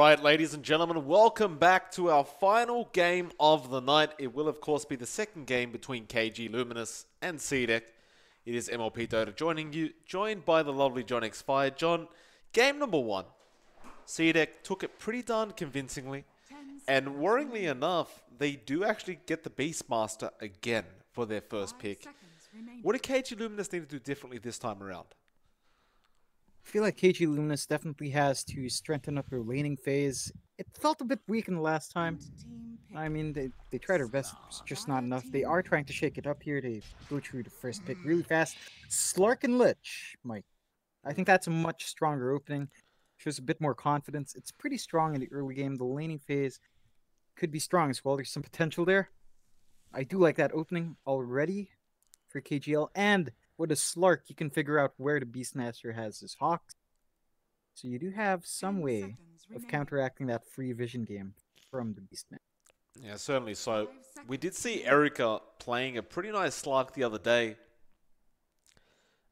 Alright, ladies and gentlemen, welcome back to our final game of the night. It will, of course, be the second game between KG.Luminous and CDEC. It is MLPDota joining you, joined by the lovely johnxfire. John, game number one. CDEC took it pretty darn convincingly, and worryingly enough, they do actually get the Beastmaster again for their first pick. What did KG.Luminous need to do differently this time around? I feel like KG.Luminous definitely has to strengthen up their laning phase. It felt a bit weak in the last time. I mean, they tried their best, it's just not enough. They are trying to shake it up here. They go through the first pick really fast. Slark and Lich, Mike. I think that's a much stronger opening. Shows a bit more confidence. It's pretty strong in the early game. The laning phase could be strong as well. There's some potential there. I do like that opening already for KG.L. And with a Slark, you can figure out where the Beastmaster has his Hawks. So you do have some way of counteracting that free vision game from the Beastmaster. Yeah, certainly. So we did see Erica playing a pretty nice Slark the other day.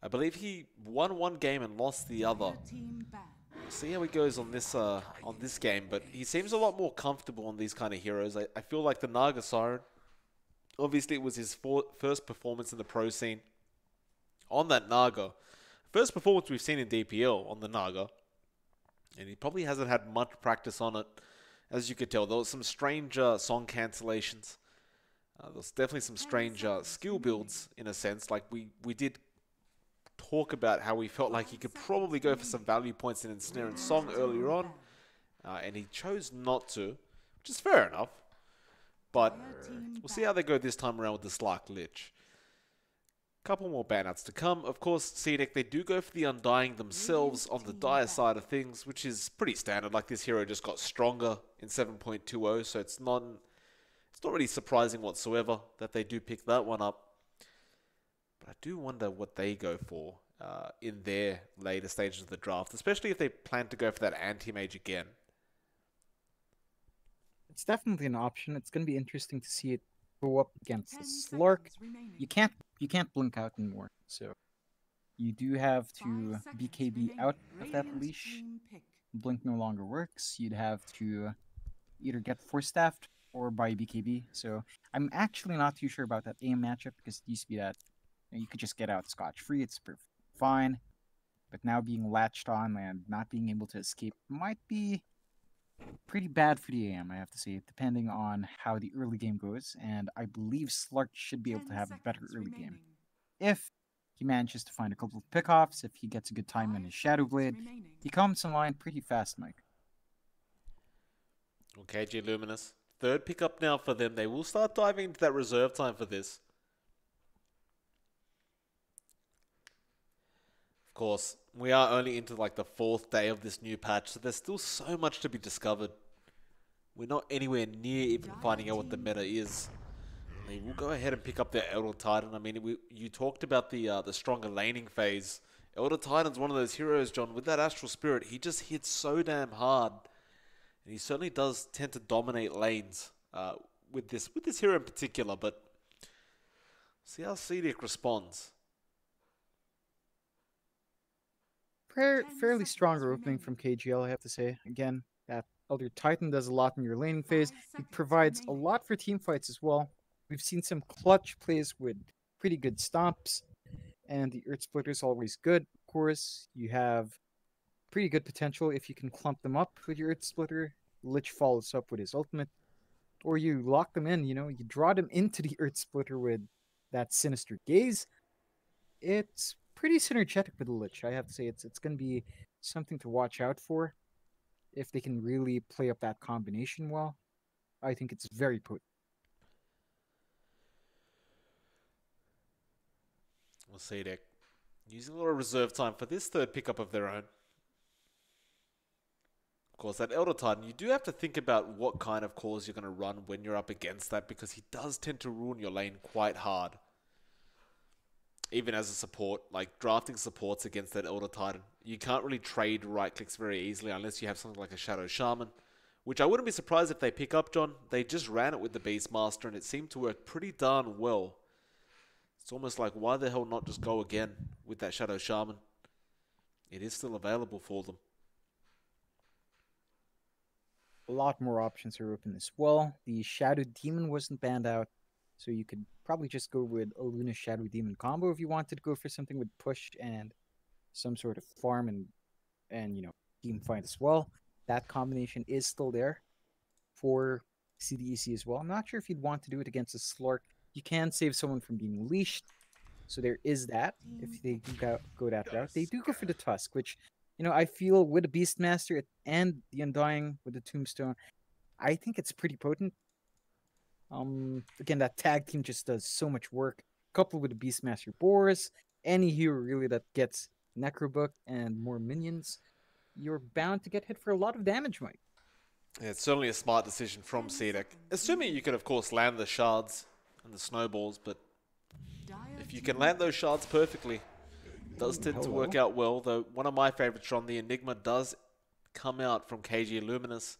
I believe he won one game and lost the other. We'll see how he goes on this game, but he seems a lot more comfortable on these kind of heroes. I feel like the Naga Siren, obviously it was his first performance in the pro scene on that Naga. First performance we've seen in DPL on the Naga, and he probably hasn't had much practice on it. As you could tell, there was some strange song cancellations. There was definitely some strange skill builds in a sense. Like we did talk about how we felt like he could probably go for some value points in Ensnare and Song earlier on, and he chose not to, which is fair enough. But we'll see how they go this time around with the Slark Lich. Couple more banouts to come. Of course, CDEC, they do go for the Undying themselves on the dire side of things, which is pretty standard. Like, this hero just got stronger in 7.20, so it's not really surprising whatsoever that they do pick that one up. But I do wonder what they go for in their later stages of the draft, especially if they plan to go for that anti-mage again. It's definitely an option. It's going to be interesting to see it go up against the Slark. You can't blink out anymore, so you do have to BKB out of that leash. Blink no longer works. You'd have to either get force staffed or buy BKB. So I'm actually not too sure about that aim matchup, because it used to be that you could just get out scotch-free. It's perfectly fine. But now being latched on and not being able to escape might be pretty bad for the AM, I have to say, depending on how the early game goes. And I believe Slark should be able to have a better early game if he manages to find a couple of pickoffs, if he gets a good time on his Shadow Blade. He comes in line pretty fast, Mike. Okay, KG.Luminous. Third pickup now for them. They will start diving into that reserve time for this. Of course, we are only into like the 4th day of this new patch, so there's still so much to be discovered. We're not anywhere near even finding out what the meta is. They will go ahead and pick up their Elder Titan. I mean, you talked about the stronger laning phase. Elder Titan's one of those heroes, John, with that Astral Spirit. He just hits so damn hard, and he certainly does tend to dominate lanes with this hero in particular. But see how CDEC responds. Fairly stronger opening from KG.L, I have to say. Again, that Elder Titan does a lot in your laning phase. He provides a lot for team fights as well. We've seen some clutch plays with pretty good stomps, and the Earth Splitter is always good. Of course, you have pretty good potential if you can clump them up with your Earth Splitter. Lich follows up with his ultimate, or you lock them in, you draw them into the Earth Splitter with that Sinister Gaze. It's pretty synergetic with the Lich, I have to say. It's going to be something to watch out for if they can really play up that combination well. I think it's very potent. We'll see, Dick. Using a lot of reserve time for this third pickup of their own. Of course, that Elder Titan, you do have to think about what kind of calls you're going to run when you're up against that, because he does tend to ruin your lane quite hard. Even as a support, like drafting supports against that Elder Titan, you can't really trade right clicks very easily unless you have something like a Shadow Shaman, which I wouldn't be surprised if they pick up, John. They just ran it with the Beastmaster, and it seemed to work pretty darn well. It's almost like, why the hell not just go again with that Shadow Shaman? It is still available for them. a lot more options are open as well. The Shadow Demon wasn't banned out, so you could probably just go with a Luna Shadow Demon combo if you wanted to go for something with push and some sort of farm and team fight as well. That combination is still there for CDEC as well. I'm not sure if you'd want to do it against a Slark. You can save someone from being leashed, so there is that. If they do go that route, they do go for the Tusk, which I feel with the Beastmaster and the Undying with the Tombstone, I think it's pretty potent. Again, that tag team just does so much work. Coupled with the Beastmaster Boars, any hero really that gets Necrobook and more minions, you're bound to get hit for a lot of damage, Mike. Yeah, it's certainly a smart decision from CDEC. Assuming you can, of course, land the shards and the snowballs, but if you can land those shards perfectly, it does tend to work out well. Though one of my favorites from the Enigma does come out from KG.Luminous.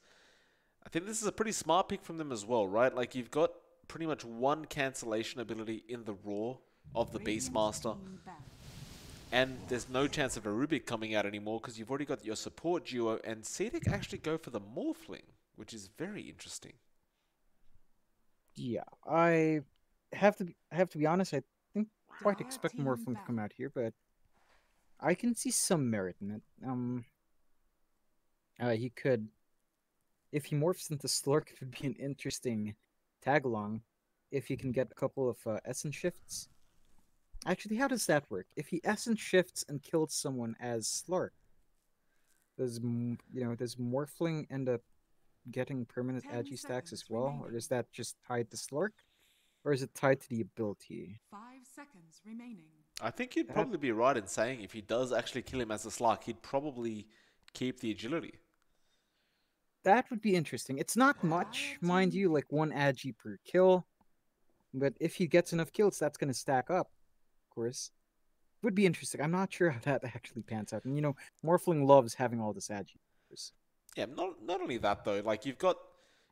I think this is a pretty smart pick from them as well, right? Like, you've got pretty much one cancellation ability in the Raw of the Beastmaster. And there's no chance of a Rubik coming out anymore because you've already got your support duo, and CDEC actually go for the Morphling, which is very interesting. Yeah, I have to be honest. I didn't quite expect Morphling to come out here, but I can see some merit in it. He could, if he morphs into Slurk, it would be an interesting tag along. If he can get a couple of essence shifts. Actually, how does that work? If he essence shifts and kills someone as Slurk, does Morphling end up getting permanent agi stacks as well, or is that just tied to Slurk, or is it tied to the ability? 5 seconds remaining. I think you'd probably be right in saying if he does actually kill him as a Slurk, he'd probably keep the agility. That would be interesting. It's not much, mind you, like 1 agi per kill, but if he gets enough kills, that's going to stack up. Course, would be interesting. I'm not sure how that actually pans out. And Morphling loves having all this agi. Yeah, not only that though. Like you've got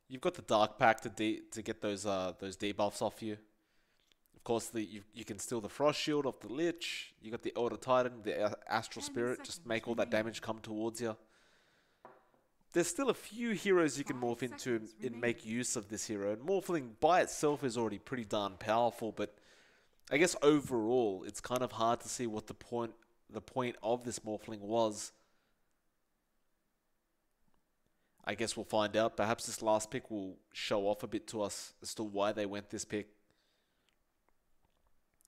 the Dark Pack to get those debuffs off you. Of course, you can steal the Frost Shield off the Lich. You got the Elder Titan, the Astral Spirit, just make all that damage come towards you. There's still a few heroes you can morph into and make use of this hero. And Morphling by itself is already pretty darn powerful, but I guess overall, it's kind of hard to see what the point of this Morphling was. I guess we'll find out. Perhaps this last pick will show off a bit to us as to why they went this pick.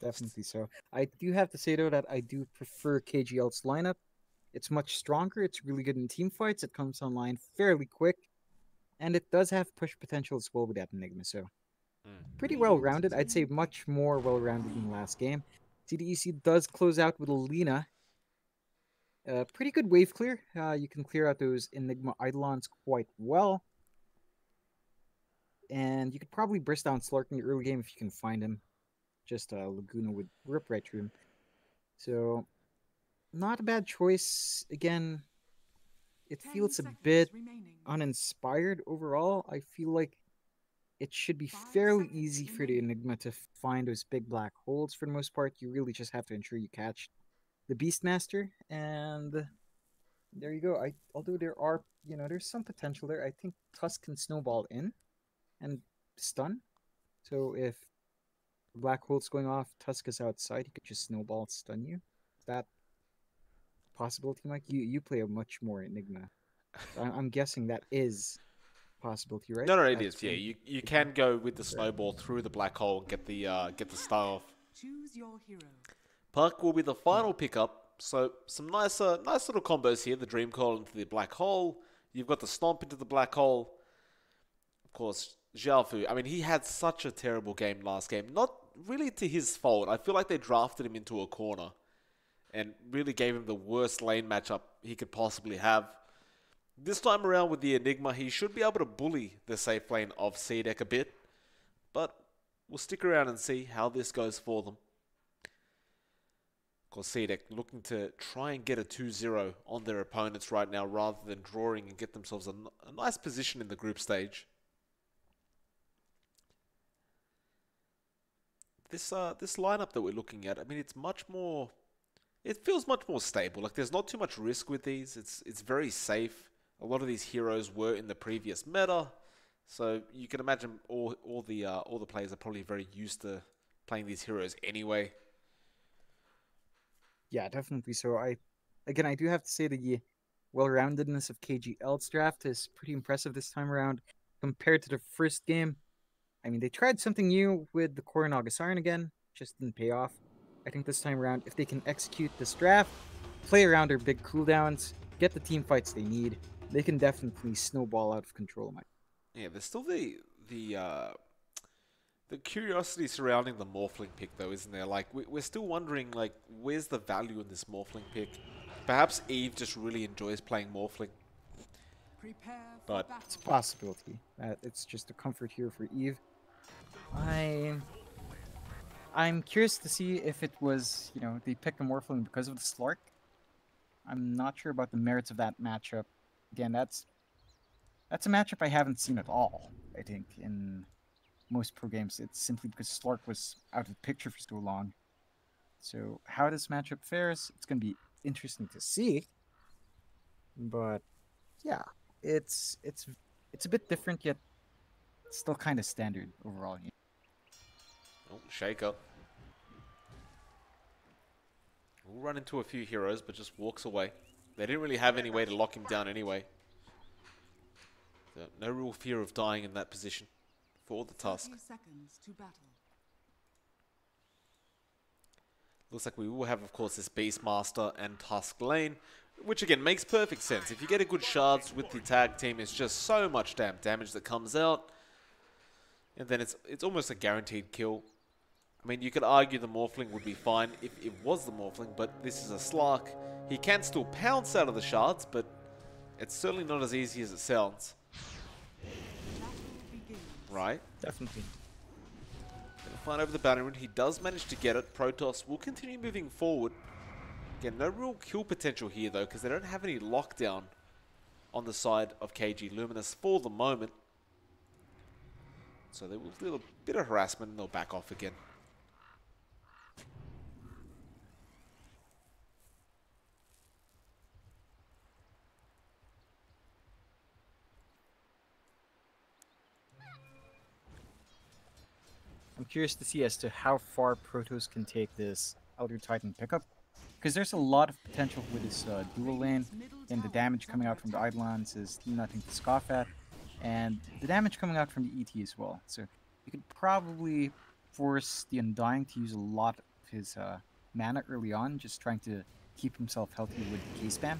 Definitely so. I do have to say, though, that I do prefer KG.L's lineup. It's much stronger. It's really good in team fights. It comes online fairly quick. And it does have push potential as well with that Enigma, so... pretty well-rounded. I'd say much more well-rounded than the last game. CDEC does close out with Alina. Pretty good wave clear. You can clear out those Enigma Eidolons quite well. And you could probably burst down Slark in the early game if you can find him. Just Laguna would rip right through him. So, not a bad choice. Again, it feels a bit uninspired overall. I feel like it should be fairly easy for the Enigma to find those big black holes for the most part. You really just have to ensure you catch the Beastmaster, and there you go. Although there are, there's some potential there. I think Tusk can snowball in and stun. So if the black hole's going off, Tusk is outside, he could just snowball and stun you. Is that a possibility, Mike? You play a much more Enigma. So I'm guessing that is possibility, right? No, it is. Yeah, you can go with the snowball through the black hole and get the stun off. Choose your hero. Puck will be the final pickup. So some nice little combos here. The Dream Coil into the black hole. You've got the Stomp into the black hole. Of course, Xiaofu. I mean, he had such a terrible game last game. Not really to his fault. I feel like they drafted him into a corner and really gave him the worst lane matchup he could possibly have. This time around with the Enigma, he should be able to bully the safe lane of CDEC a bit. But we'll stick around and see how this goes for them. Of course, CDEC looking to try and get a 2-0 on their opponents right now rather than drawing and get themselves a nice position in the group stage. This lineup that we're looking at, I mean, it's much more... It feels much more stable. Like, there's not too much risk with these. It's very safe. A lot of these heroes were in the previous meta, so you can imagine all the players are probably very used to playing these heroes anyway. Yeah, definitely. So I do have to say the well-roundedness of KG.L's draft is pretty impressive this time around compared to the first game. I mean, they tried something new with the Core Siren again, just didn't pay off. I think this time around, if they can execute this draft, play around their big cooldowns, get the team fights they need, they can definitely snowball out of control. Yeah, there's still the curiosity surrounding the Morphling pick, though, isn't there? Like, we're still wondering, like, where's the value in this Morphling pick? Perhaps Eve just really enjoys playing Morphling. But it's a possibility. It's just a comfort here for Eve. I'm curious to see if it was, they picked a Morphling because of the Slark. I'm not sure about the merits of that matchup. Again, that's a matchup I haven't seen at all, I think, in most pro games. It's simply because Slark was out of the picture for so long. So how this matchup fares, it's going to be interesting to see. But yeah, it's a bit different, yet still kind of standard overall. oh, Shaker. We'll run into a few heroes, but just walks away. They didn't really have any way to lock him down anyway. So no real fear of dying in that position for the Tusk. Seconds to battle. Looks like we will have, of course, this Beastmaster and Tusk lane, which again makes perfect sense. If you get a good shards with the tag team, it's just so much damn damage that comes out, and then it's almost a guaranteed kill. I mean, you could argue the Morphling would be fine if it was the Morphling, but this is a Slark. He can still pounce out of the shards, but it's certainly not as easy as it sounds. Right? Definitely. Gonna find over the Bannerman. He does manage to get it. Protoss will continue moving forward. Again, no real kill potential here, though, because they don't have any lockdown on the side of KG.Luminous for the moment. So they will do a bit of harassment and they'll back off again. I'm curious to see as to how far Protoss can take this Elder Titan pickup, because there's a lot of potential with this dual lane, and the damage coming out from the Eidolons is nothing to scoff at, and the damage coming out from the ET as well. So you could probably force the Undying to use a lot of his mana early on, just trying to keep himself healthy with K-spam,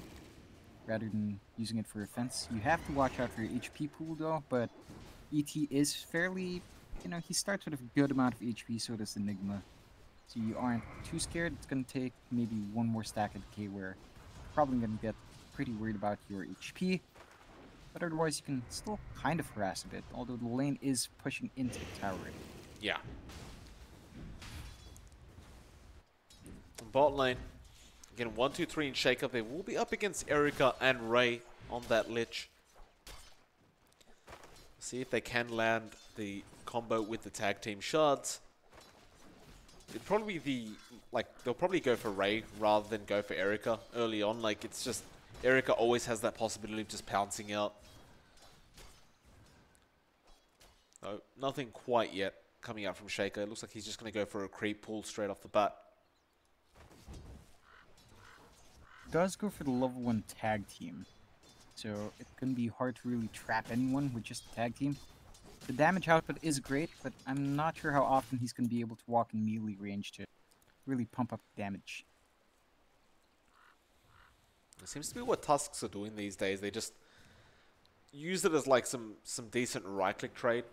rather than using it for offense. You have to watch out for your HP pool though, but ET is fairly... he starts with a good amount of HP, so does Enigma. So you aren't too scared. It's going to take maybe one more stack of decay where you're probably going to get pretty worried about your HP. But otherwise, you can still kind of harass a bit, although the lane is pushing into the tower. Yeah. Bot lane. Again, 1, 2, 3 in Shaker. They will be up against Erika and Ray on that Lich. See if they can land the combo with the tag team shards. It'd probably be they'll probably go for Ray rather than go for Erika early on. Like, it's just Erika always has that possibility of just pouncing out. No, nothing quite yet coming out from Shaker. It looks like he's just going to go for a creep pull straight off the bat. Does go for the level 1 tag team, so it's going to be hard to really trap anyone with just a tag team. The damage output is great, but I'm not sure how often he's going to be able to walk in melee range to really pump up damage. It seems to be what Tusks are doing these days. They just use it as like some decent right-click trade.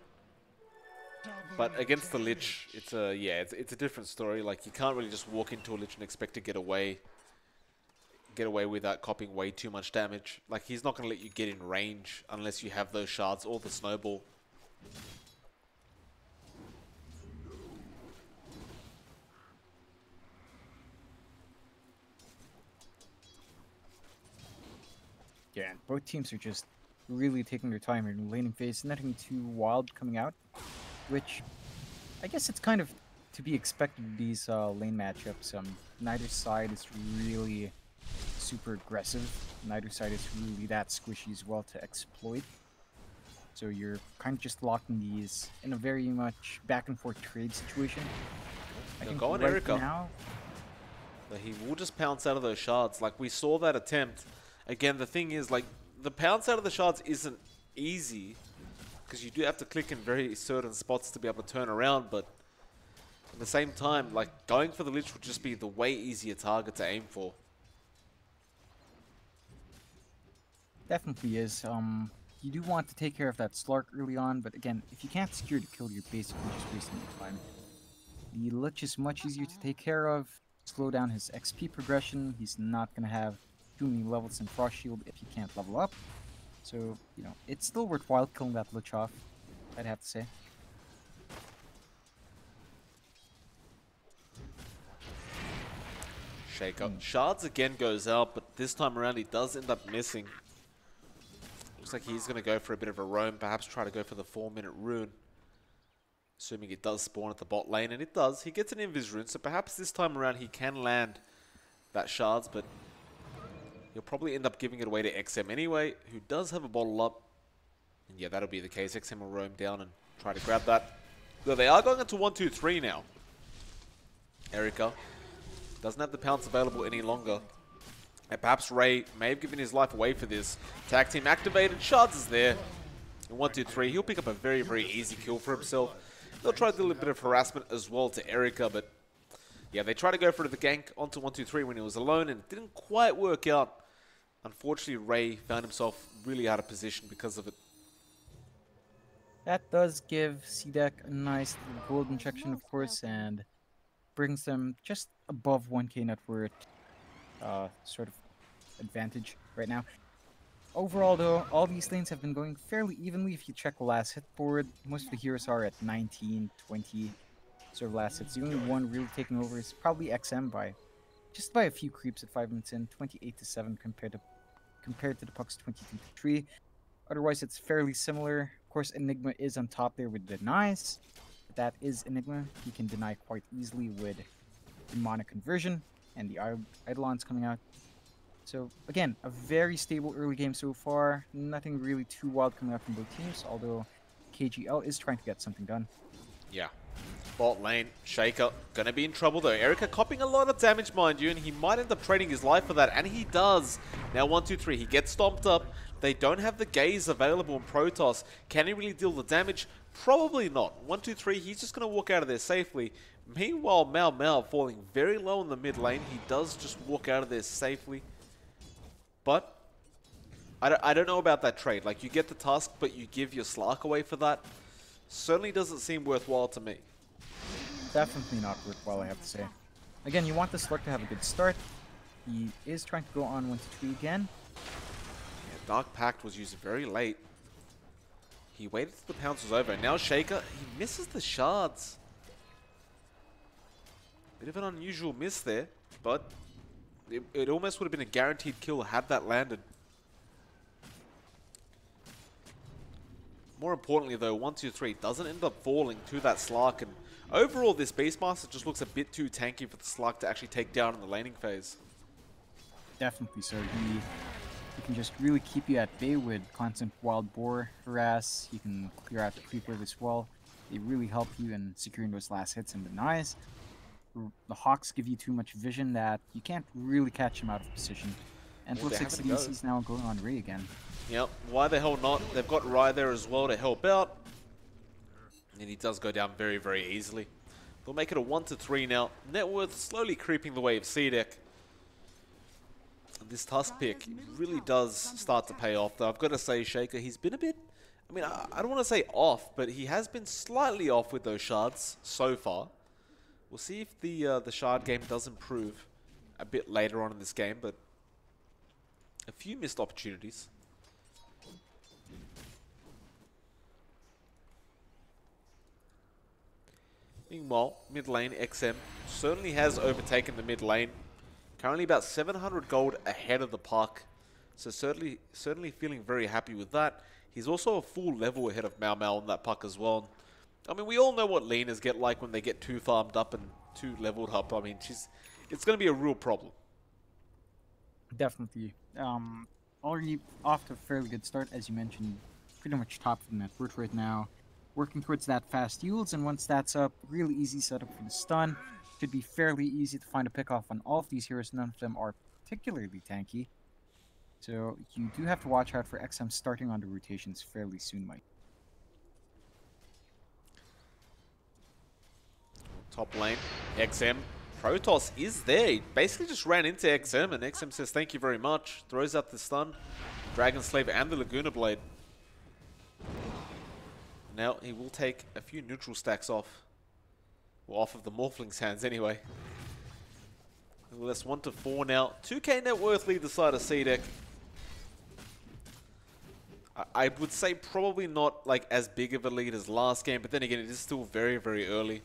But against the Lich, it's a different story. Like, you can't really just walk into a Lich and expect to get away without copying way too much damage. Like, he's not going to let you get in range unless you have those shards or the snowball. Yeah, both teams are just really taking their time in the laning phase. Nothing too wild coming out, which I guess it's kind of to be expected in these lane matchups. Neither side is really super aggressive. Neither side is really that squishy as well to exploit. So you're kind of just locking these in a very much back and forth trade situation. I think go on right Erica. now, But he will just pounce out of those shards. Like, we saw that attempt. Again, the thing is, like, the pounce out of the shards isn't easy, because you do have to click in very certain spots to be able to turn around, but at the same time, like, going for the Lich would just be the way easier target to aim for. definitely is. You do want to take care of that Slark early on, but again, if you can't secure the kill, you're basically just wasting your time. The Lich is much easier to take care of, slow down his XP progression. He's not going to have too many levels in Frost Shield if he can't level up. So, you know, it's still worthwhile killing that Lich off, I'd have to say. Shake up. Shards again goes out, but this time around he does end up missing. Looks like he's going to go for a bit of a roam, perhaps try to go for the 4-minute rune. Assuming it does spawn at the bot lane, and it does. He gets an invis rune, so perhaps this time around he can land that shards, but he'll probably end up giving it away to XM anyway, who does have a bottle up. And yeah, that'll be the case. XM will roam down and try to grab that. Though they are going into 1-2-3 now. Erica doesn't have the pounce available any longer. And perhaps Ray may have given his life away for this. Tag team activated. Shards is there. In 1-2-3, he'll pick up a very, very easy kill for himself. They'll try to do a little bit of harassment as well to Erica, but yeah, they tried to go for the gank onto 1-2-3 when he was alone, and it didn't quite work out. Unfortunately, Ray found himself really out of position because of it. That does give CDEC a nice gold injection, of course, and brings them just above 1k net worth sort of advantage right now. Overall, though, all these lanes have been going fairly evenly. If you check the last hit board, most of the heroes are at 19, 20 sort of last hits. The only one really taking over is probably XM by just by a few creeps at 5 minutes in, 28-7 compared to the Puck's 22-3. Otherwise, it's fairly similar. Of course, Enigma is on top there with denies. That is Enigma. He can deny quite easily with demonic conversion and the Eidolons coming out. So again, a very stable early game so far. Nothing really too wild coming out from both teams, although KG.L is trying to get something done. Yeah. Bot lane, Shaker, gonna be in trouble though. Erica copping a lot of damage, mind you, and he might end up trading his life for that, and he does. Now 1-2-3, he gets stomped up. They don't have the gaze available in Protoss. Can he really deal the damage? Probably not. 1-2-3, he's just gonna walk out of there safely. Meanwhile, Mao falling very low in the mid lane. He does just walk out of there safely. But I don't know about that trade. Like, you get the tusk, but you give your Slark away for that. Certainly doesn't seem worthwhile to me. Definitely not worthwhile, I have to say. Again, you want the Slark to have a good start. He is trying to go on 1-2-3 again. Yeah, Dark Pact was used very late. He waited till the pounce was over. Now Shaker, he misses the shards. Bit of an unusual miss there, but it almost would have been a guaranteed kill had that landed. More importantly though, 1-2-3 doesn't end up falling to that Slark, and overall this Beastmaster just looks a bit too tanky for the Slark to actually take down in the laning phase. Definitely so. He can just really keep you at bay with constant wild boar harass. He can clear out the creeper as well. They really help you in securing those last hits and denies. The Hawks give you too much vision that you can't really catch him out of position. And it looks like CDEC's now going on Ray again. Yep, why the hell not? They've got Rai there as well to help out. And he does go down very, very easily. They'll make it a 1-3 now. Net worth slowly creeping the way of CDEC. This Tusk pick really does start to pay off, though. I've got to say, Shaker, he's been a bit... I mean, I don't want to say off, but he has been slightly off with those shards so far. We'll see if the shard game does improve a bit later on in this game, but a few missed opportunities. Meanwhile, mid lane, XM certainly has overtaken the mid lane. Currently about 700 gold ahead of the puck. So certainly feeling very happy with that. He's also a full level ahead of Mao on that puck as well. I mean, we all know what laners get like when they get too farmed up and too leveled up. I mean, it's going to be a real problem. Definitely. Already off to a fairly good start, as you mentioned. Pretty much top of the net worth right now. Working towards that fast yields, and once that's up, really easy setup for the stun. Should be fairly easy to find a pick off on all of these heroes. None of them are particularly tanky. So you do have to watch out for XM starting on the rotations fairly soon, Mike. Top lane, XM. Protoss is there. He basically just ran into XM, and XM says thank you very much. Throws out the stun, Dragon Slave, and the Laguna Blade. Now he will take a few neutral stacks off. Well, off of the Morphling's hands anyway. Well, that's 1 to 4 now. 2k net worth lead the side of CDEC. I would say probably not like as big of a lead as last game, but then again, it is still very, very early.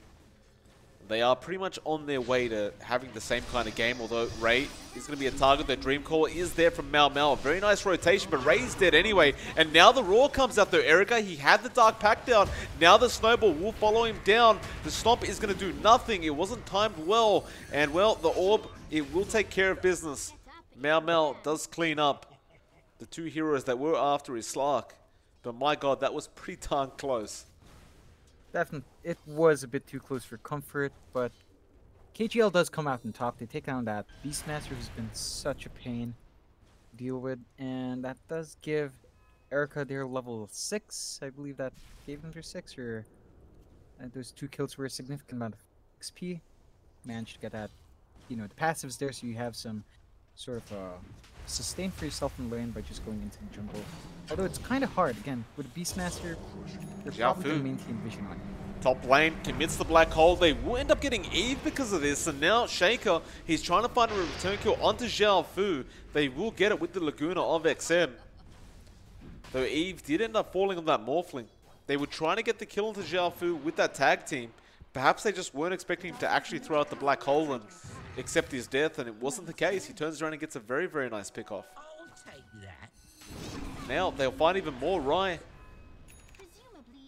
They are pretty much on their way to having the same kind of game, although Ray is going to be a target. Their Dream Call is there from Mal. Very nice rotation, but Ray's dead anyway. And now the Roar comes out though. Erica, he had the Dark Pack down. Now the Snowball will follow him down. The Stomp is going to do nothing. It wasn't timed well. And well, the Orb, it will take care of business. Mal does clean up the two heroes that were after his Slark. But my god, that was pretty darn close. Definitely, it was a bit too close for comfort, but KG.L does come out on top. They take down that Beastmaster who's been such a pain to deal with, and that does give Erica their level 6. I believe that gave them their 6, or those 2 kills were a significant amount of XP. Managed to get that, you know, the passives there, so you have some sort of sustain for yourself in the lane by just going into the jungle. Although it's kind of hard, again, with a Beastmaster, they're probably going to maintain vision on you. Top lane commits the black hole. They will end up getting Eve because of this. And now Shaker, he's trying to find a return kill onto Xiaofu. They will get it with the Laguna of XM. Though Eve did end up falling on that Morphling. They were trying to get the kill onto Xiaofu with that tag team. Perhaps they just weren't expecting him to actually throw out the black hole and accept his death, and it wasn't the case. He turns around and gets a very, very nice pick off. I'll take that. Now they'll find even more. Rai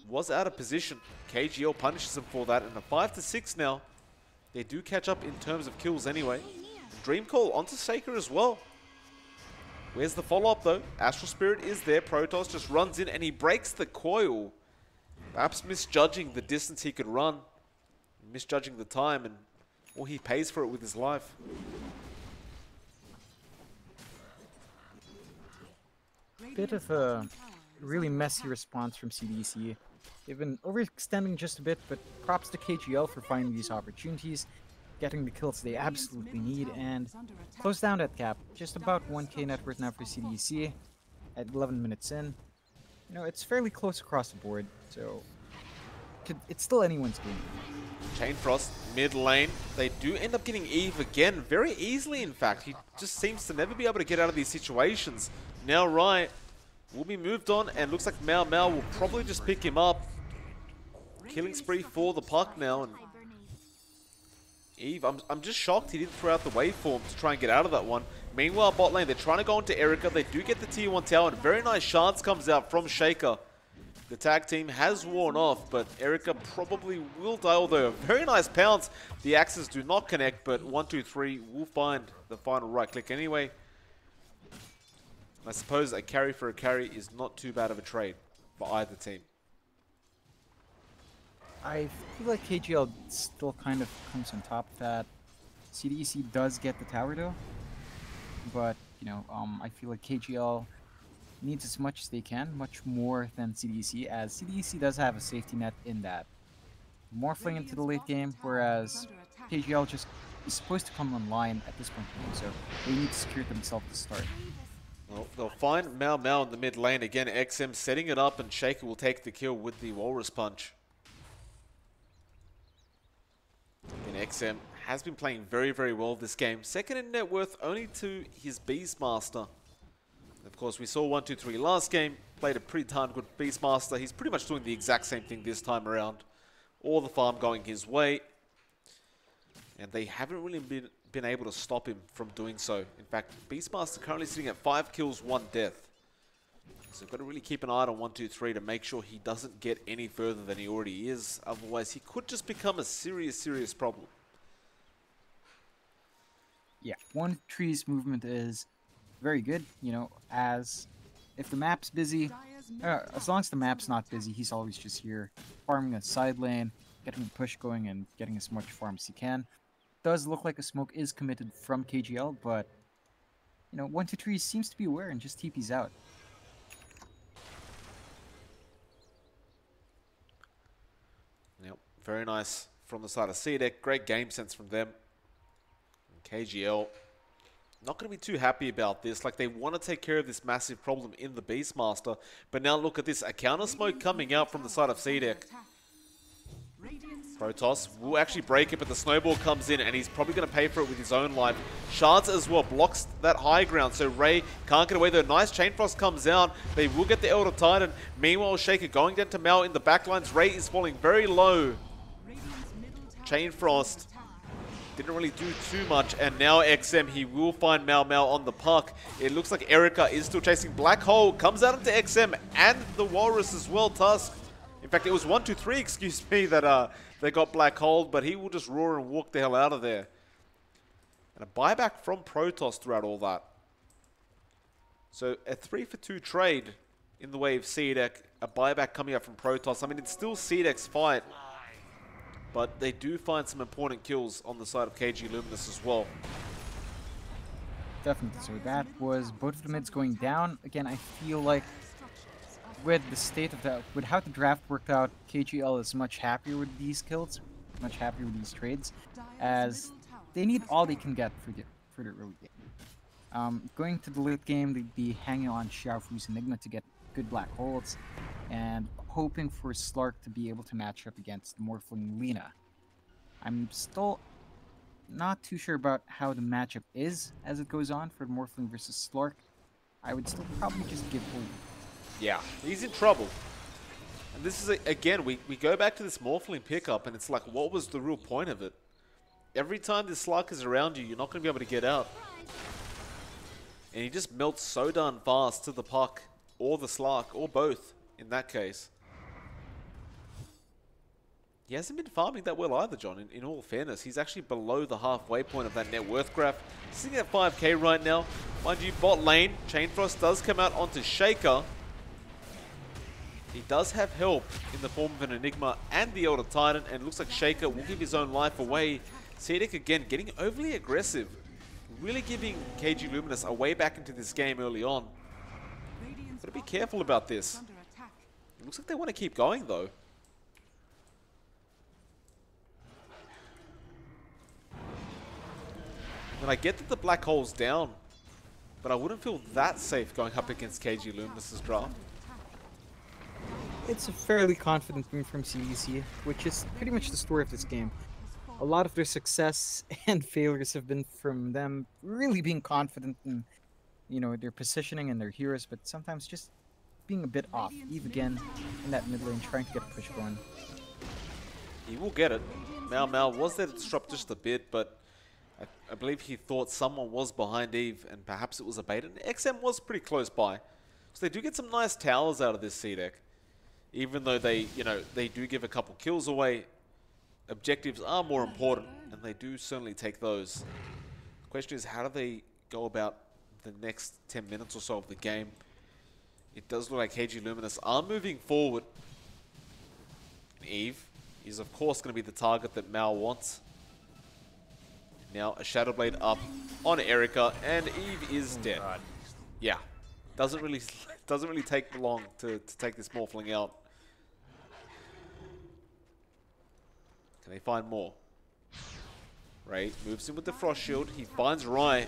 was out of position. KG.L punishes him for that, and a 5 to 6 now. They do catch up in terms of kills anyway. Dream Call onto Shaker as well. Where's the follow-up though? Astral Spirit is there. Protoss just runs in and he breaks the coil. Perhaps misjudging the distance he could run. Misjudging the time, and well, he pays for it with his life. Bit of a really messy response from CDEC. They've been overextending just a bit, but props to KG.L for finding these opportunities, getting the kills they absolutely need, and close down that gap. Just about 1k net worth now for CDEC at 11 minutes in. You know, it's fairly close across the board, so it's still anyone's game. Chain Frost, mid lane. They do end up getting Eve again, very easily in fact. He just seems to never be able to get out of these situations. Now Rai will be moved on, and looks like Mal will probably just pick him up. Killing spree for the puck now, and Eve, I'm just shocked he didn't throw out the waveform to try and get out of that one. Meanwhile, bot lane, they're trying to go into Erica. They do get the tier 1 tower, and a very nice chance comes out from Shaker. The tag team has worn off, but Erica probably will die, although a very nice pounce. The axes do not connect, but 1, 2, 3 will find the final right click anyway. I suppose a carry for a carry is not too bad of a trade for either team. I feel like KG.L still kind of comes on top of that. CDEC does get the tower though, but you know, I feel like KG.L needs as much as they can, much more than CDEC, as CDEC does have a safety net in that Morphling into the late game, whereas KG.L just is supposed to come online at this point in the game, so they need to secure themselves to start. Well, they'll find Mal in the mid lane again. XM setting it up, and Shaker will take the kill with the Walrus Punch. And XM has been playing very, very well this game. Second in net worth only to his Beastmaster. Of course, we saw 1, 2, 3 last game. Played a pretty darn good Beastmaster. He's pretty much doing the exact same thing this time around. All the farm going his way. And they haven't really been able to stop him from doing so. In fact, Beastmaster currently sitting at 5 kills, 1 death. So got to really keep an eye on 1, 2, 3 to make sure he doesn't get any further than he already is. Otherwise, he could just become a serious, serious problem. Yeah, 1-3's movement is very good. You know, as if the map's busy, as long as the map's not busy, he's always just here farming a side lane, getting the push going, and getting as much farm as he can. Does look like a smoke is committed from KG.L, but you know, 123 seems to be aware and just TP's out. Yep, very nice from the side of CDEC. Great game sense from them. And KG.L not going to be too happy about this. Like, they want to take care of this massive problem in the Beastmaster. But now look at this. A counter smoke coming out from the side of CDEC. Protoss will actually break it, but the snowball comes in, and he's probably going to pay for it with his own life. Shards as well blocks that high ground, so Ray can't get away. The nice Chain Frost comes out. They will get the Elder Titan. Meanwhile, Shaker going down to Mal in the backlines. Ray is falling very low. Chain Frost didn't really do too much, and now XM, he will find Mal on the puck. It looks like Erica is still chasing. Black Hole comes out into XM and the Walrus as well, Tusk. In fact, it was 1-2-3, excuse me, that they got Black Hole, but he will just roar and walk the hell out of there. And a buyback from Protoss throughout all that. So a 3-for-2 trade in the way of CDEC, a buyback coming up from Protoss. I mean, it's still CDEC's fight, but they do find some important kills on the side of KG.Luminous as well. Definitely. So that was both of the mids going down. Again, I feel like with the state of that, with how the draft worked out, KG.L is much happier with these kills, much happier with these trades, as they need all they can get for the early game. Going to the late game, they'd be hanging on Xiaofu's Enigma to get good black holes, and hoping for Slark to be able to match up against Morphling Lina. I'm still not too sure about how the matchup is as it goes on for Morphling versus Slark. I would still probably just give Holy. Yeah, he's in trouble. And this is, again, we go back to this Morphling pickup, and it's like, what was the real point of it? Every time this Slark is around you, you're not going to be able to get out. And he just melts so darn fast to the puck, or the Slark, or both, in that case. He hasn't been farming that well either, John, in all fairness. He's actually below the halfway point of that net worth graph. Sitting at 5k right now. Mind you, bot lane, Chain Frost does come out onto Shaker. He does have help in the form of an Enigma and the Elder Titan, and it looks like Shaker will give his own life away. CDEC again getting overly aggressive, really giving KG.Luminous a way back into this game early on. Gotta be careful about this. It looks like they want to keep going though. And I get that the black hole's down, but I wouldn't feel that safe going up against KG.Luminous's draft. It's a fairly confident win from CDEC, which is pretty much the story of this game. A lot of their success and failures have been from them really being confident in, you know, their positioning and their heroes, but sometimes just being a bit off. Eve again in that mid lane, trying to get a push going. He will get it. Mal was there to disrupt just a bit, but I believe he thought someone was behind Eve, and perhaps it was a bait. And XM was pretty close by. So they do get some nice towers out of this CDEC. Even though they, you know, they do give a couple kills away, objectives are more important, and they do certainly take those. The question is, how do they go about the next 10 minutes or so of the game? It does look like KG.Luminous are moving forward. Eve is, of course, going to be the target that Mal wants. Now, a Shadow Blade up on Erica, and Eve is dead. Yeah, doesn't really take long to take this Morphling out. Can they find more? Ray moves in with the Frost Shield. He finds Rai,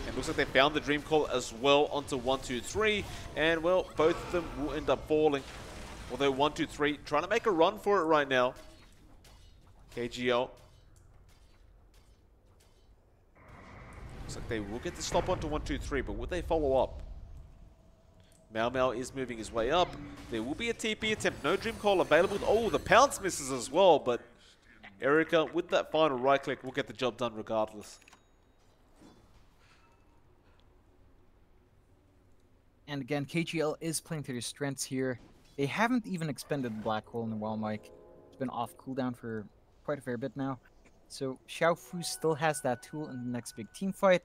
and looks like they found the Dream Call as well onto 1-2-3. And well, both of them will end up falling. Although 1-2-3 trying to make a run for it right now. KG.L. Looks like they will get the stop onto 1-2-3, but would they follow up? Mal is moving his way up. There will be a TP attempt. No Dream Call available. Oh, the pounce misses as well, but Erica, with that final right click, will get the job done regardless. And again, KG.L is playing to their strengths here. They haven't even expended Black Hole in a while, Mike. It's been off cooldown for quite a fair bit now. So Xiaofu still has that tool in the next big team fight.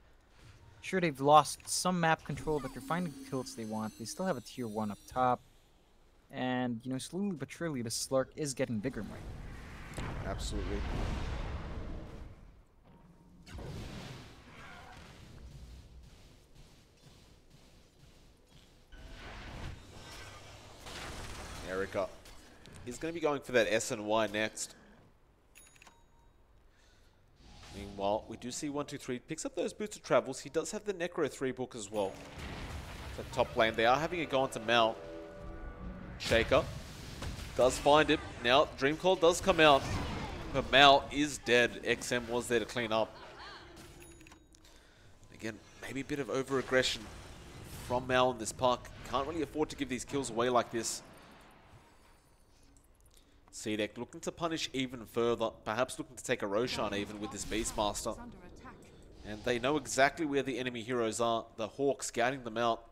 Sure, they've lost some map control, but they're finding the kills they want. They still have a tier 1 up top. And, you know, slowly but surely, the Slark is getting bigger, Mike. Absolutely. Erica is going to be going for that S and Y next. Meanwhile, we do see 123 picks up those boots of travels. He does have the Necro 3 book as well. So top lane, they are having it go onto Mal. Shaker does find him. Now, Dream Call does come out, but Mal is dead. XM was there to clean up. Again, maybe a bit of over-aggression from Mal in this park. Can't really afford to give these kills away like this. CDEC looking to punish even further, perhaps looking to take a Roshan even with this Beastmaster. And they know exactly where the enemy heroes are, the Hawk scouting them out.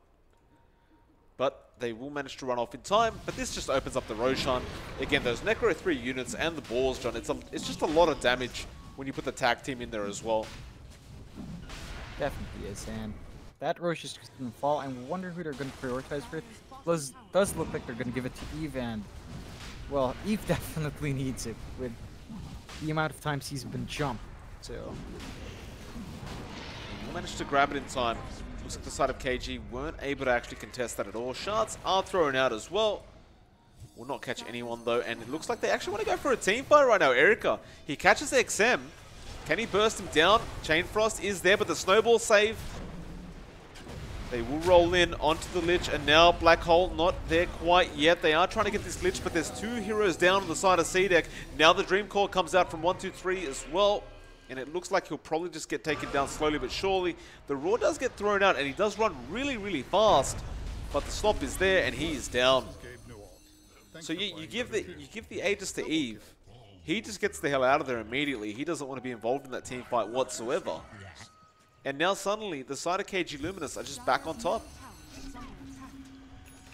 But they will manage to run off in time, but this just opens up the Roshan. Again, those Necro 3 units and the balls, John, it's just a lot of damage when you put the tag team in there as well. Definitely is, and that Rosh is just going to fall, and we wonder who they're going to prioritize for it. Does look like they're going to give it to Eve, and, well, Eve definitely needs it with the amount of times he's been jumped, so... He managed to grab it in time. Looks like the side of KG weren't able to actually contest that at all. Shards are thrown out as well. Will not catch anyone though, and it looks like they actually want to go for a team fight right now. Erica, he catches XM. Can he burst him down? Chain Frost is there, but the snowball save. They will roll in onto the Lich, and now Black Hole not there quite yet. They are trying to get this Lich, but there's two heroes down on the side of CDEC. Now the Dream Core comes out from 123 as well. And it looks like he'll probably just get taken down slowly but surely. The Roar does get thrown out, and he does run really, really fast. But the stop is there, and he is down. So you give the Aegis to Eve. He just gets the hell out of there immediately. He doesn't want to be involved in that team fight whatsoever. And now suddenly, the side of KG.Luminous are just back on top.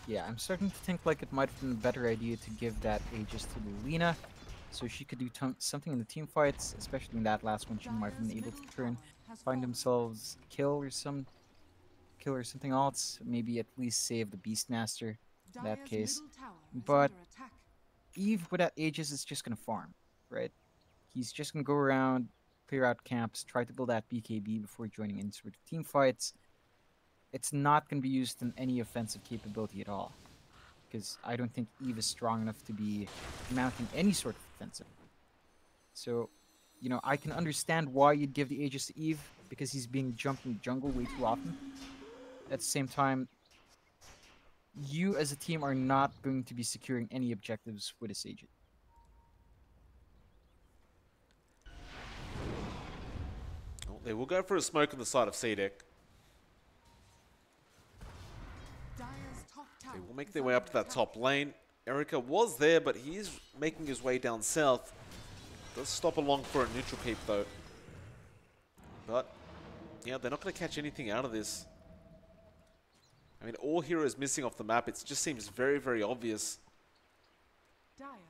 Yeah, I'm starting to think like it might have been a better idea to give that Aegis to Lina, so she could do something in the team fights, especially in that last one. She might have been able to turn, find themselves kill or something else. Maybe at least save the Beastmaster in that case. But Eve with that Aegis is just gonna farm, right? He's just gonna go around, clear out camps, try to build that BKB before joining in sort of team fights. It's not gonna be used in any offensive capability at all, because I don't think Eve is strong enough to be mounting any sort of offensive. So, you know, I can understand why you'd give the Aegis to Eve, because he's being jumped in the jungle way too often. At the same time, you as a team are not going to be securing any objectives with this Aegis. Well, they will go for a smoke on the side of CDEC. They will make their way up to that top lane. Erica was there, but he is making his way down south. Does stop along for a neutral keep, though. But, yeah, they're not going to catch anything out of this. I mean, all heroes missing off the map. It just seems very, very obvious.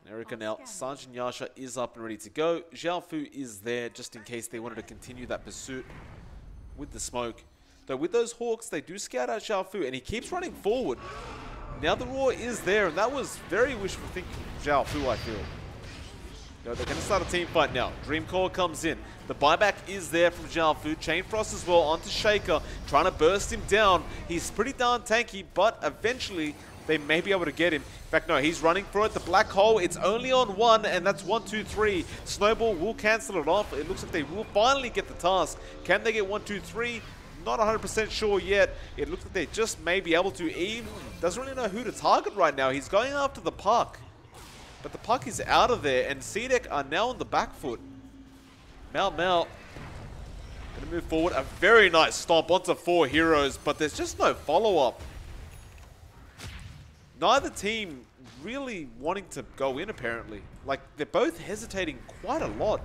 Erica now, Sergeant Yasha is up and ready to go. Xiaofu is there just in case they wanted to continue that pursuit with the smoke. Though with those Hawks, they do scout out Xiaofu, and he keeps running forward. Now the Roar is there, and that was very wishful thinking from Xiaofu, I feel. No, they're going to start a team fight now. Dream Core comes in. The buyback is there from Xiaofu. Chain Frost as well onto Shaker, trying to burst him down. He's pretty darn tanky, but eventually they may be able to get him. In fact, no, he's running for it. The Black Hole, it's only on one, and that's 1, 2, 3. Snowball will cancel it off. It looks like they will finally get the task. Can they get 1, 2, 3? Not 100% sure yet. It looks like they just may be able to. Eve doesn't really know who to target right now. He's going after the puck. But the puck is out of there, and CDEC are now on the back foot. Mal going to move forward. A very nice stomp onto 4 heroes, but there's just no follow-up. Neither team really wanting to go in, apparently. Like, they're both hesitating quite a lot.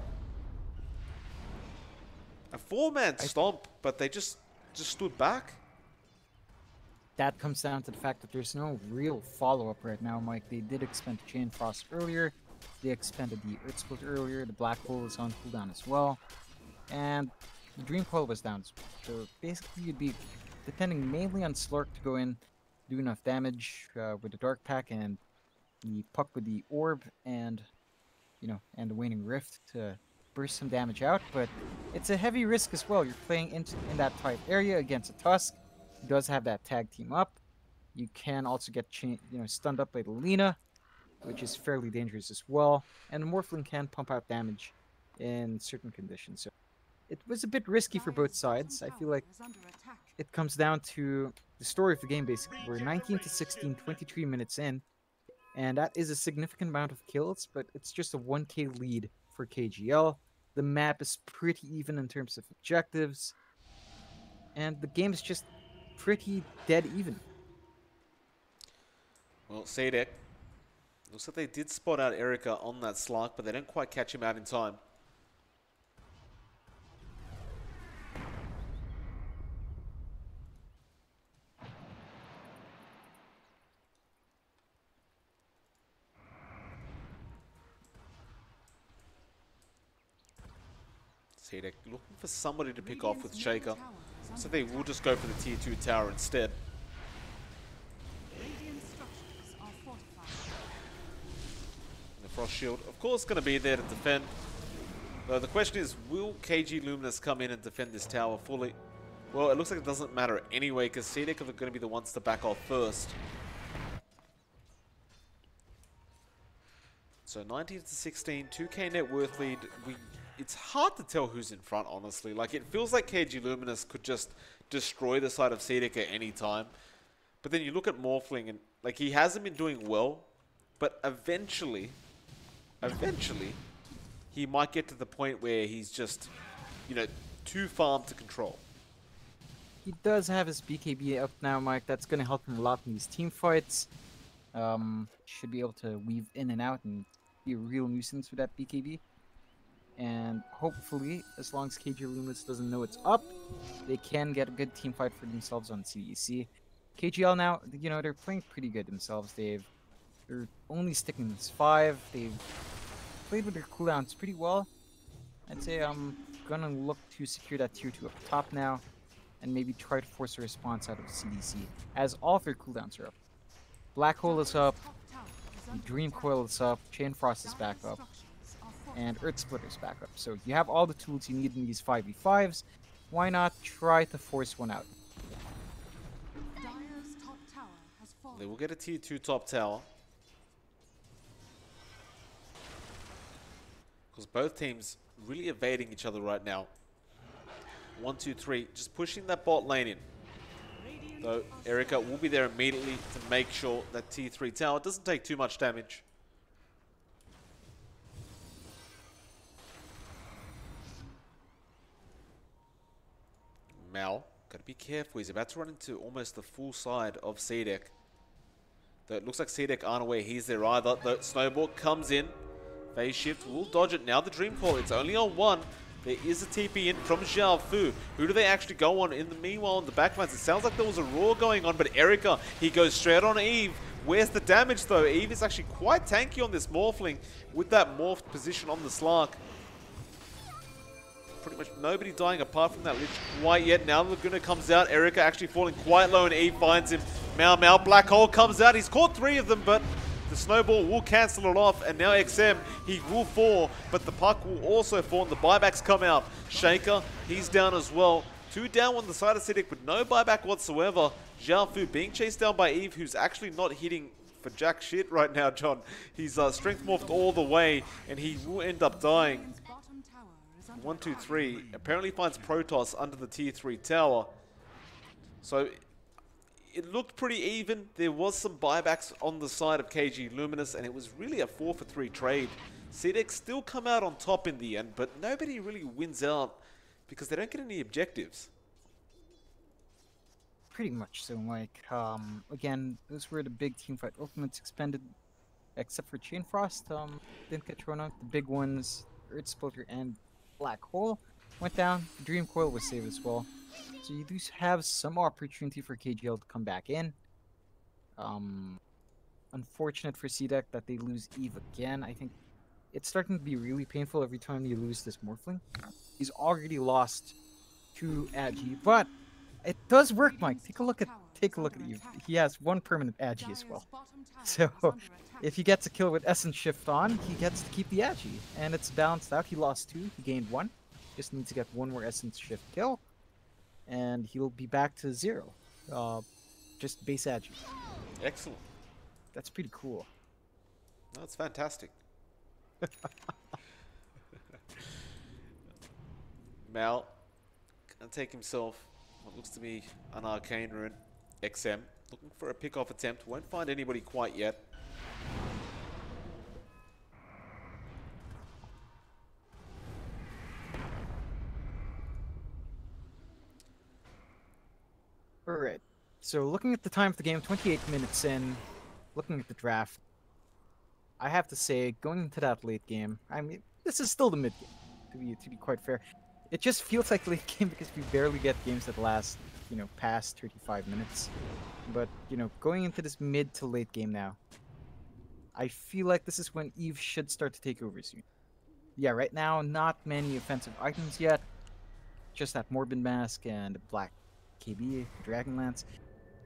A 4-man stomp, but they just stood back. That comes down to the fact that there's no real follow-up right now, Mike. They did expend Chain Frost earlier. They expended the Earth Split earlier. The Black Hole is on cooldown as well. And the Dream Coil was down. So basically, you'd be depending mainly on Slurk to go in, do enough damage with the Dark Pack and the Puck with the Orb and, and the Waning Rift to burst some damage out. But it's a heavy risk as well. You're playing in that type area against a Tusk. He does have that tag team up. You can also get stunned up by the Lina, which is fairly dangerous as well. And the Morphling can pump out damage in certain conditions. So it was a bit risky for both sides. I feel like it comes down to the story of the game, basically. We're 19 to 16, 23 minutes in, and that is a significant amount of kills, but it's just a 1k lead for KG.L. The map is pretty even in terms of objectives, and the game is just pretty dead even. Well, CDEC, looks like they did spot out Erika on that Slark, but they don't quite catch him out in time. CDEC looking for somebody to pick off with Shaker, so they will just go for the tier 2 tower instead. The Frost Shield, of course, going to be there to defend. Though the question is, will KG.Luminous come in and defend this tower fully? Well, it looks like it doesn't matter anyway, because CDEC are going to be the ones to back off first. So 19 to 16, 2k net worth lead. It's hard to tell who's in front, honestly. Like, it feels like KG.Luminous could just destroy the side of CDEC at any time. But then you look at Morphling, and like, he hasn't been doing well, but eventually, he might get to the point where he's just, too farm to control. He does have his BKB up now, Mike. That's going to help him a lot in these team fights. Should be able to weave in and out and be a real nuisance with that BKB. And hopefully, as long as KG.Luminous doesn't know it's up, they can get a good team fight for themselves on CDEC. KG.L now, they're playing pretty good themselves. They're only sticking this 5. They've played with their cooldowns pretty well. I'd say I'm gonna look to secure that tier 2 up top now, and maybe try to force a response out of CDC, as all of their cooldowns are up. Black Hole is up, Dream Coil is up, Chain Frost is back up, and Earth Splitter is back up. So you have all the tools you need in these 5v5s. Why not try to force one out? They will get a tier 2 top tower. Because both teams really evading each other right now. 1, 2, 3, just pushing that bot lane in. Though Erika will be there immediately to make sure that tier 3 tower doesn't take too much damage. Mal, gotta be careful. He's about to run into almost the full side of CDEC. Though it looks like CDEC aren't aware he's there either. The Snowball comes in. Phase shift will dodge it. Now the Dream Call. It's only on 1. There is a TP in from Xiao Fu. Who do they actually go on? In the meanwhile, in the backlines, it sounds like there was a roar going on, but Erika, he goes straight on Eve. Where's the damage though? Eve is actually quite tanky on this Morphling with that morphed position on the Slark. Pretty much nobody dying apart from that Lich quite yet. Now Laguna comes out. Erika actually falling quite low and Eve finds him. Mau Black Hole comes out. He's caught 3 of them, but the Snowball will cancel it off, and now XM, he will fall, but the puck will also fall, and the buybacks come out. Shaker, he's down as well. 2 down on the side of CDEC with no buyback whatsoever. Xiao Fu being chased down by Eve, who's actually not hitting for jack shit right now, John. He's strength morphed all the way, and he will end up dying. 1, 2, 3. Apparently finds Protoss under the tier 3 tower. So it looked pretty even. There was some buybacks on the side of KG.Luminous, and it was really a 4 for 3 trade. CDEC still come out on top in the end, but nobody really wins out because they don't get any objectives. Pretty much so, Mike. Again, those were the big teamfight ultimates expended, except for Chain Frost. Didn't get thrown out. The big ones, Earth Splitter and Black Hole, went down. Dream Coil was saved as well. So you do have some opportunity for KG.L to come back in. Unfortunate for CDEC that they lose Eve again. I think it's starting to be really painful every time you lose this Morphling. He's already lost too agi, but it does work, Mike. Take a look at you. He has one permanent agi as well. So if he gets a kill with Essence Shift on, he gets to keep the agi, and it's balanced out. He lost 2, he gained 1. Just needs to get 1 more Essence Shift kill, and he'll be back to 0. Just base agi. Excellent. That's pretty cool. That's fantastic. Mal gonna take himself what looks to be an Arcane Rune. XM looking for a pick-off attempt. Won't find anybody quite yet. Alright, so looking at the time of the game, 28 minutes in, looking at the draft, I have to say, going into that late game, I mean, this is still the mid game, to be quite fair. It just feels like late game because we barely get games that last, you know, past 35 minutes. But, you know, going into this mid to late game now, I feel like this is when Eve should start to take over soon. Yeah, right now, not many offensive items yet, just that Morbid Mask and Black KB, Dragonlance.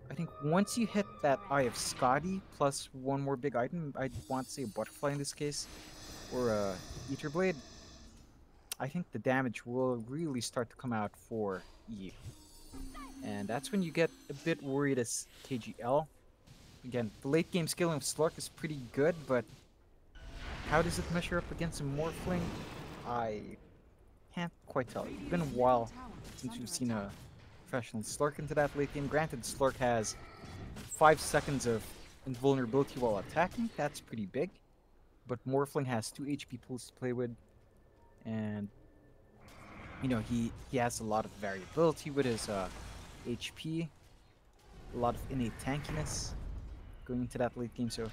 I think once you hit that Eye of Scotty plus 1 more big item, I'd want to say a Butterfly in this case, or a Ether Blade, I think the damage will really start to come out for Eve. And that's when you get a bit worried as KG.L. Again, the late game scaling of Slurk is pretty good, but how does it measure up against a Morphling? I can't quite tell. It's been a while since we've seen a professional Slurk into that late game. Granted, Slurk has 5 seconds of invulnerability while attacking. That's pretty big. But Morphling has 2 HP pools to play with. And, you know, he has a lot of variability with his HP. A lot of innate tankiness going into that late game. So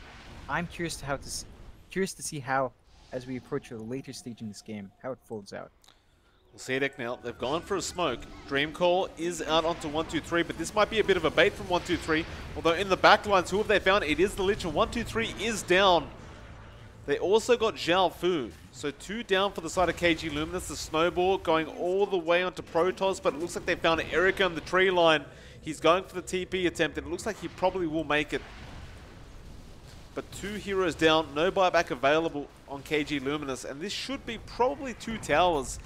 I'm curious to see how, as we approach a later stage in this game, how it folds out. We'll see it now. They've gone for a smoke. Dream Call is out onto 123, but this might be a bit of a bait from 123. Although in the back lines, who have they found? It is the Lich, and 123 is down. They also got Zhao Fu. So 2 down for the side of KG.Luminous. The Snowball going all the way onto Protoss, but it looks like they found Erica on the tree line. He's going for the TP attempt, and it looks like he probably will make it. But 2 heroes down, no buyback available on KG.Luminous, and this should be probably 2 towers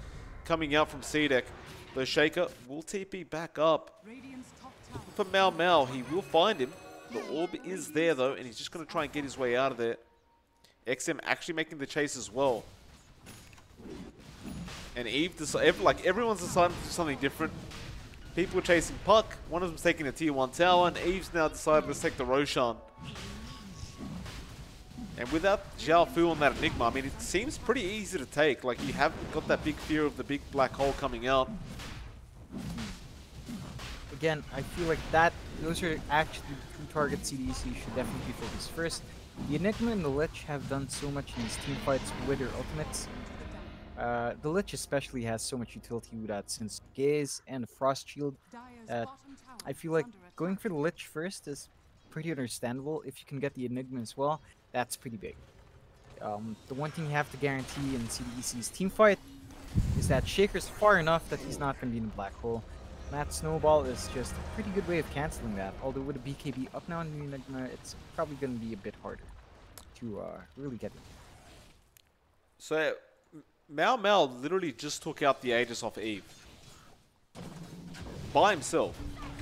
coming out from CDEC. The Shaker will TP back up. Looking for Mau Mau, he will find him. The orb is there though, and he's just going to try and get his way out of there. XM actually making the chase as well. And Eve, like everyone's decided to do something different. People are chasing Puck, one of them's taking a tier 1 tower, and Eve's now decided to take the Roshan. And without Zhao Fu on that Enigma, I mean, it seems pretty easy to take. Like, you haven't got that big fear of the big black hole coming out. Again, I feel like those are actually the 2 targets CDEC should definitely be focused first. The Enigma and the Lich have done so much in these team fights with their ultimates. The Lich especially has so much utility with that since Gaze and Frost Shield. I feel like going for the Lich first is pretty understandable. If you can get the Enigma as well, that's pretty big. The one thing you have to guarantee in CDEC's team fight is that Shaker's far enough that he's not going to be in the black hole. That Snowball is just a pretty good way of cancelling that. Although with a BKB up now in the Enigma, it's probably going to be a bit harder to really get it. So, Mau Mau literally just took out the Aegis off Eve. By himself.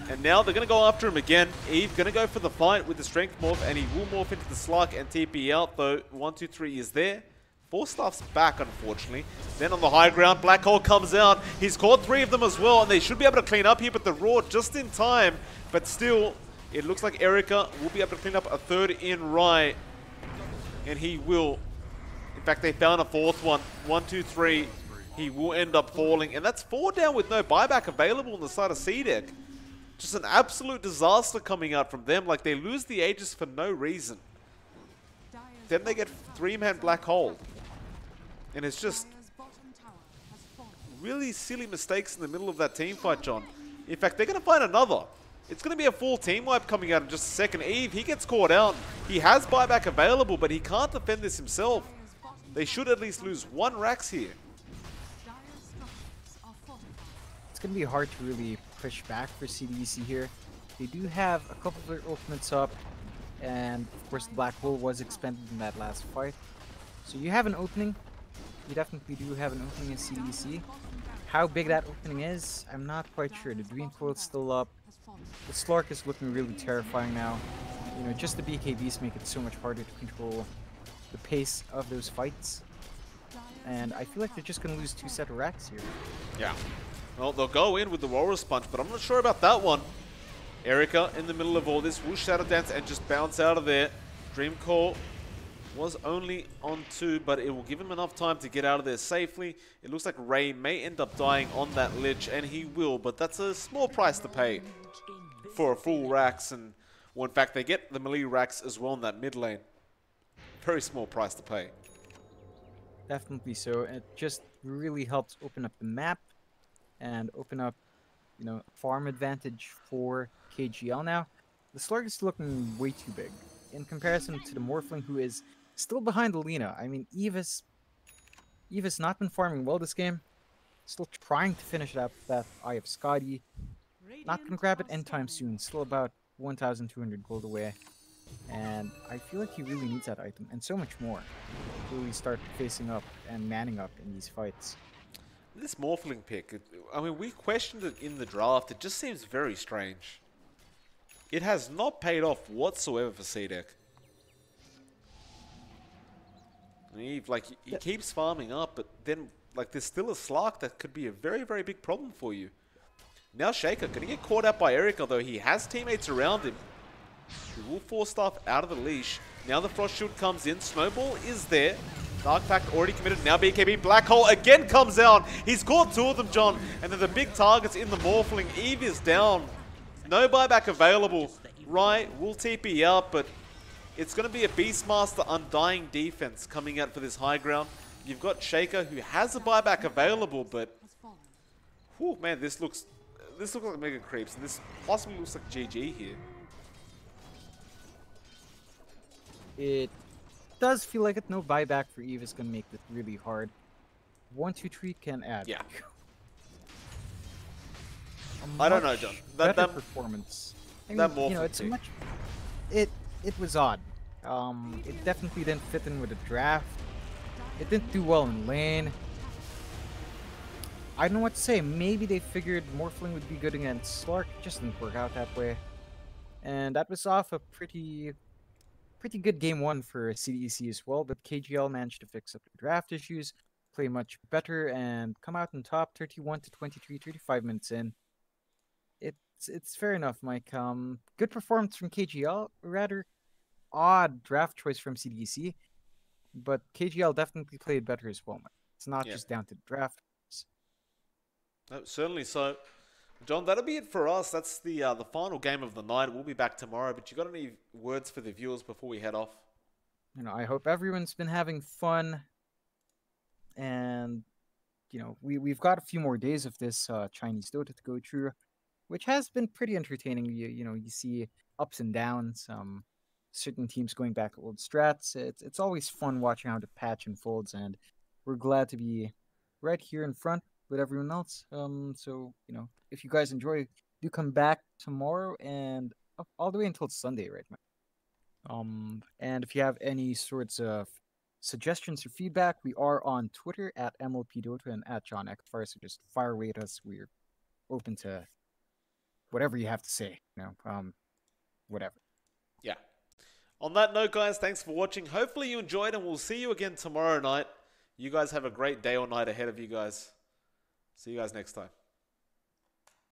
And now they're going to go after him again. Eve going to go for the fight with the Strength Morph, and he will morph into the Slark and TP out, though 123 is there. 4 Staff's back, unfortunately. Then on the high ground, Black Hole comes out. He's caught 3 of them as well, and they should be able to clean up here, but the Raw just in time. But still, it looks like Erica will be able to clean up a 3rd in right. And he will. In fact, they found a 4th one. 123. He will end up falling. And that's 4 down with no buyback available on the side of CDEC. Just an absolute disaster coming out from them. Like, they lose the Aegis for no reason. Then they get 3-man Black Hole. And it's just really silly mistakes in the middle of that team fight, John. In fact, they're going to find another. It's going to be a full team wipe coming out in just a second. Eve, he gets caught out. He has buyback available, but he can't defend this himself. They should at least lose 1 Rax here. it's going to be hard to really push back for CDEC here. They do have a couple of their ultimates up, and of course the black hole was expended in that last fight. So you have an opening. You definitely do have an opening in CDEC. How big that opening is, I'm not quite sure. The Dream Coil's still up. The Slark is looking really terrifying now. You know, just the BKBs make it so much harder to control the pace of those fights. And I feel like they're just going to lose 2 set of racks here. Yeah. Well, they'll go in with the Walrus Punch, but I'm not sure about that one. Erica in the middle of all this will Shadow Dance and just bounce out of there. Dream Coil was only on 2, but it will give him enough time to get out of there safely. It looks like Ray may end up dying on that Lich, and he will, but that's a small price to pay for a full racks, and well, in fact, they get the melee racks as well in that mid lane. Very small price to pay. Definitely so. It just really helps open up the map and open up, you know, farm advantage for KG.L now. The Slurg is looking way too big in comparison to the Morphling, who is still behind Alina. I mean, Eva's not been farming well this game. Still trying to finish up that Eye of Scotty. Not gonna grab it anytime soon. Still about 1,200 gold away. And I feel like he really needs that item, and so much more, to really start facing up and manning up in these fights. This Morphling pick, I mean, we questioned it in the draft. It just seems very strange. It has not paid off whatsoever for CDEC. He keeps farming up, but then, like, there's still a Slark that could be a very, very big problem for you. Now Shaker, can he get caught out by Eric, although he has teammates around him. He will force stuff out of the leash. Now the Frost Shield comes in. Snowball is there. Dark Pact already committed. Now BKB. Black Hole again comes out. He's caught 2 of them, John. And then the big targets in the Morphling. Eve is down. No buyback available. Right, will TP out, but it's going to be a Beastmaster Undying defense coming out for this high ground. You've got Shaker, who has a buyback available, but whew, man, this looks like Mega Creeps, and this possibly looks like GG here. It does feel like it. No buyback for Eve is going to make this really hard. 1-2-3 can add. Yeah. I don't know, John. That performance. I that mean, you know, it's much. It was odd. It definitely didn't fit in with the draft. It didn't do well in lane. I don't know what to say. Maybe they figured Morphling would be good against Slark. It just didn't work out that way. And that was off a pretty good game 1 for CDEC as well. But KG.L managed to fix up the draft issues, play much better, and come out on top 31 to 23, 35 minutes in. It's fair enough, Mike. Good performance from KG.L. Rather odd draft choice from CDEC, but KG.L definitely played better as well, Mike. It's not just down to the draft. No, certainly so. John, that'll be it for us. That's the final game of the night. We'll be back tomorrow, but you got any words for the viewers before we head off? You know, I hope everyone's been having fun, and you know, we've got a few more days of this Chinese Dota to go through, which has been pretty entertaining. You know, you see ups and downs, certain teams going back to old strats. It's always fun watching how the patch unfolds, and we're glad to be right here in front with everyone else. So, you know, if you guys enjoy, do come back tomorrow and all the way until Sunday, right, man? And if you have any sorts of suggestions or feedback, we are on Twitter at MLPDota and at johnxfire, so just fire away at us. We're open to whatever you have to say, you know, whatever. Yeah. On that note, guys, thanks for watching. Hopefully you enjoyed, and we'll see you again tomorrow night. You guys have a great day or night ahead of you guys. See you guys next time.